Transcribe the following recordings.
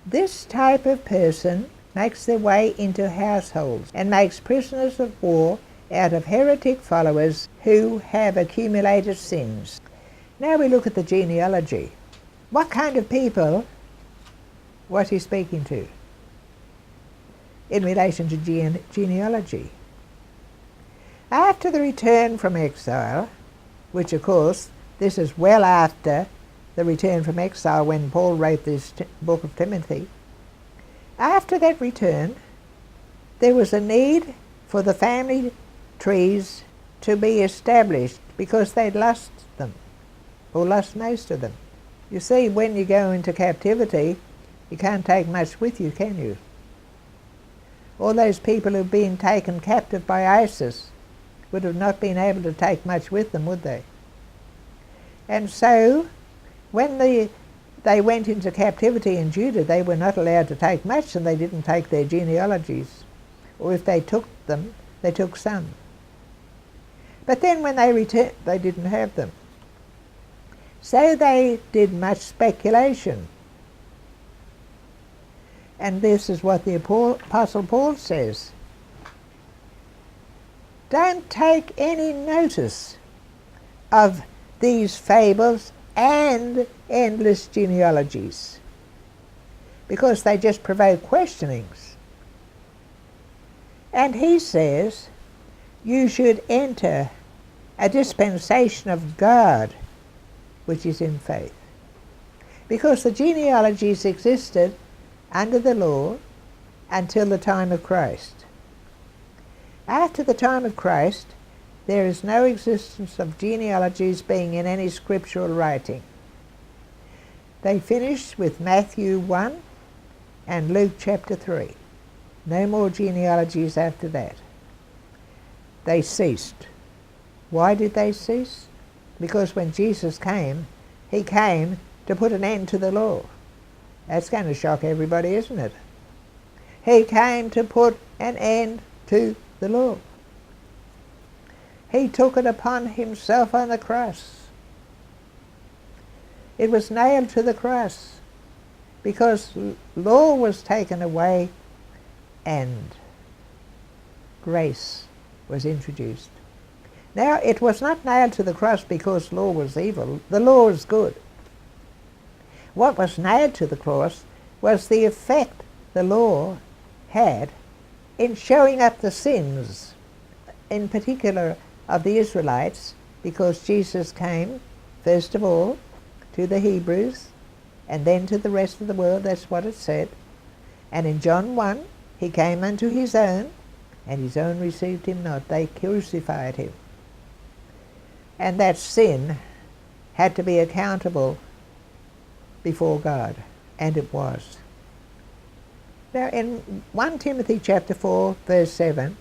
This type of person makes their way into households and makes prisoners of war out of heretic followers who have accumulated sins. Now we look at the genealogy. What kind of people was he speaking to in relation to genealogy? After the return from exile, which of course this is well after the return from exile when Paul wrote this book of Timothy, after that return there was a need for the family trees to be established because they'd lost them, or lost most of them. You see, when you go into captivity, you can't take much with you, can you? All those people who've been taken captive by ISIS would have not been able to take much with them, would they? And so, when they went into captivity in Judah, they were not allowed to take much, and they didn't take their genealogies. Or if they took them, they took some. But then when they returned, they didn't have them. So they did much speculation. And this is what the Apostle Paul says. Don't take any notice of these fables and endless genealogies, because they just provoke questionings. And he says you should enter a dispensation of God which is in faith, because the genealogies existed under the law until the time of Christ. After the time of Christ, there is no existence of genealogies being in any scriptural writing. They finished with Matthew 1 and Luke chapter 3. No more genealogies after that. They ceased. Why did they cease? Because when Jesus came, he came to put an end to the law. That's going to shock everybody, isn't it? He came to put an end to the law. He took it upon himself on the cross. It was nailed to the cross because law was taken away and grace was introduced. Now, it was not nailed to the cross because law was evil. The law was good. What was nailed to the cross was the effect the law had in showing up the sins, in particular of the Israelites, because Jesus came, first of all, to the Hebrews, and then to the rest of the world. That's what it said. And in John 1, he came unto his own, and his own received him not. They crucified him. And that sin had to be accountable before God, and it was. Now in 1 Timothy chapter 4, verse 7,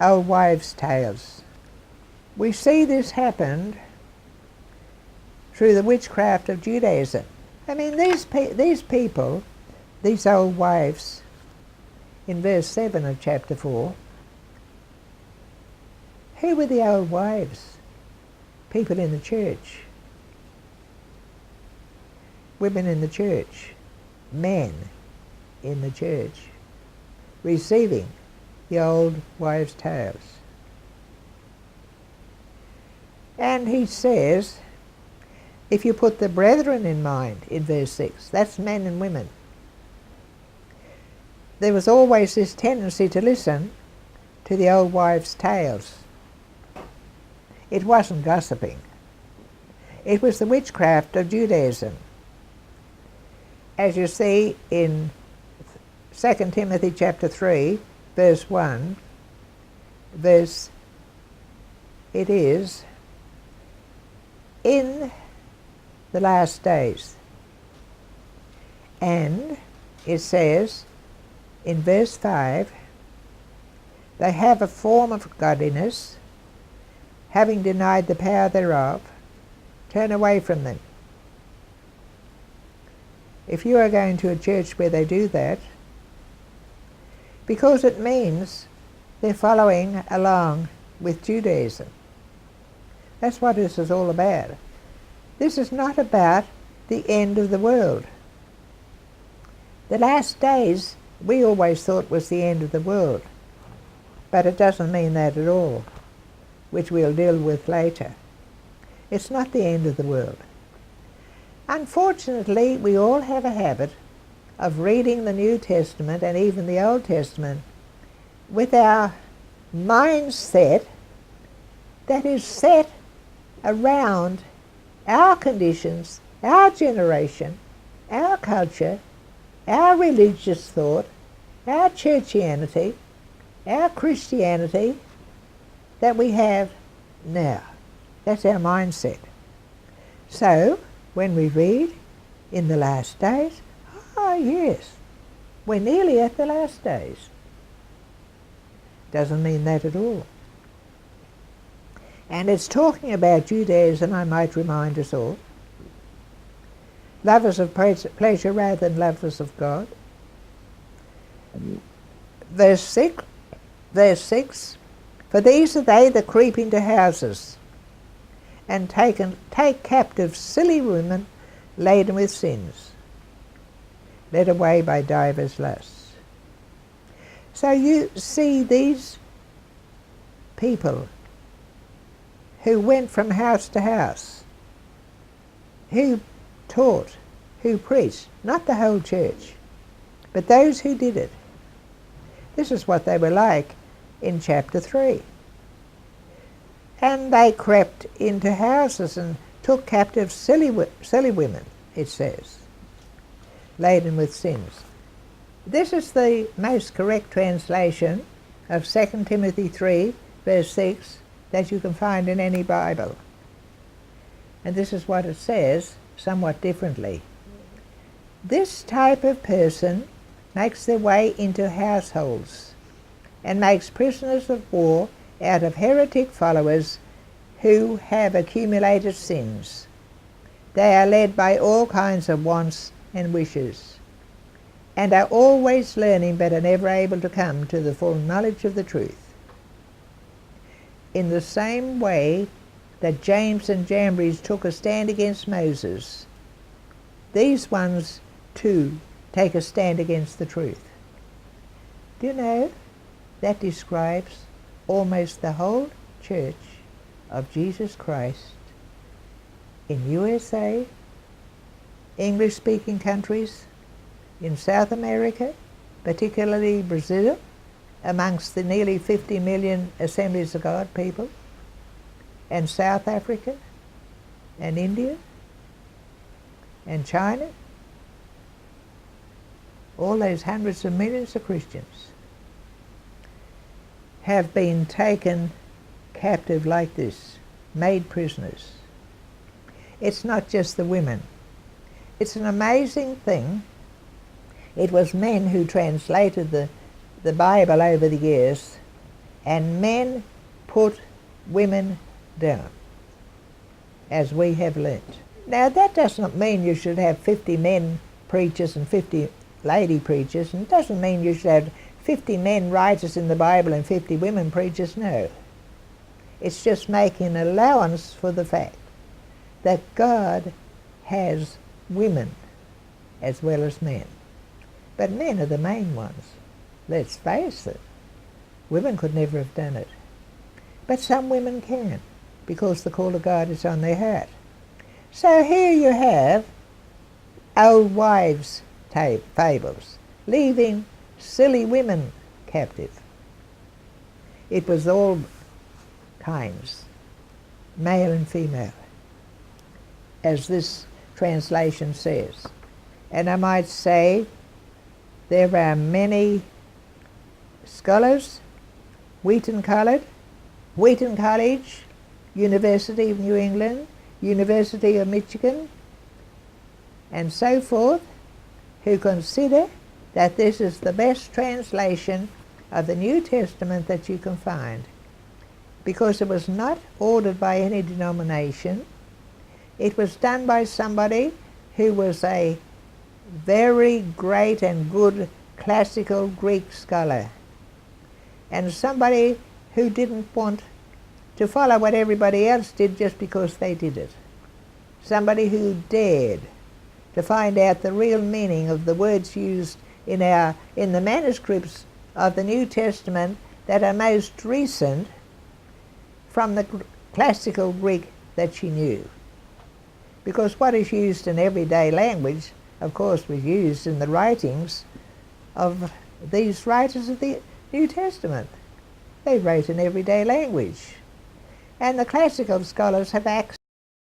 old wives' tales, we see this happened through the witchcraft of Judaism. I mean, these people, these old wives, in verse 7 of chapter 4, who were the old wives? People in the church. Women in the church. Men in the church. Receiving the old wives' tales. And he says, if you put the brethren in mind, in verse 6, that's men and women. There was always this tendency to listen to the old wives' tales. It wasn't gossiping. It was the witchcraft of Judaism. As you see in 2 Timothy chapter 3, verse 1, it is, in the last days. And it says in verse 5, they have a form of godliness, having denied the power thereof, turn away from them. If you are going to a church where they do that, because it means they're following along with Judaism. That's what this is all about. This is not about the end of the world. The last days we always thought was the end of the world, but it doesn't mean that at all, which we'll deal with later. It's not the end of the world. Unfortunately, we all have a habit of reading the New Testament and even the Old Testament with our mindset that is set around our conditions, our generation, our culture, our religious thought, our churchianity, our Christianity that we have now. That's our mindset. So, when we read in the last days, yes, we're nearly at the last days. Doesn't mean that at all. And it's talking about Judaism, I might remind us all. Lovers of pleasure rather than lovers of God. Verse 6, for these are they that creep into houses and take captive silly women laden with sins, led away by divers lusts. So you see these people who went from house to house, who taught, who preached, not the whole church, but those who did it. This is what they were like in chapter 3. And they crept into houses and took captive silly women, it says, laden with sins. This is the most correct translation of 2 Timothy 3, verse 6, that you can find in any Bible. And this is what it says, somewhat differently. This type of person makes their way into households and makes prisoners of war out of heretic followers who have accumulated sins. They are led by all kinds of wants and wishes, and are always learning but are never able to come to the full knowledge of the truth. In the same way that James and Jambres took a stand against Moses, these ones too take a stand against the truth. Do you know, that describes almost the whole church of Jesus Christ in USA, English-speaking countries, in South America, particularly Brazil, amongst the nearly 50 million Assemblies of God people, and South Africa, and India, and China, all those hundreds of millions of Christians have been taken captive like this, made prisoners. It's not just the women. It's an amazing thing. It was men who translated the Bible over the years, and men put women down, as we have learnt. Now that doesn't mean you should have 50 men preachers and 50 lady preachers, and it doesn't mean you should have 50 men writers in the Bible and 50 women preachers, no. It's just making an allowance for the fact that God has women as well as men. But men are the main ones. Let's face it. Women could never have done it. But some women can, because the call of God is on their heart. So here you have old wives' fables, leaving silly women captive. It was all kinds, male and female, as this translation says. And I might say there are many scholars, Wheaton College, University of New England, University of Michigan, and so forth, who consider that this is the best translation of the New Testament that you can find, because it was not ordered by any denomination. It was done by somebody who was a very great and good classical Greek scholar, and somebody who didn't want to follow what everybody else did just because they did it. Somebody who dared to find out the real meaning of the words used in the manuscripts of the New Testament that are most recent from the classical Greek that she knew. Because what is used in everyday language, of course, was used in the writings of these writers of the New Testament. They wrote in everyday language. And the classical scholars have access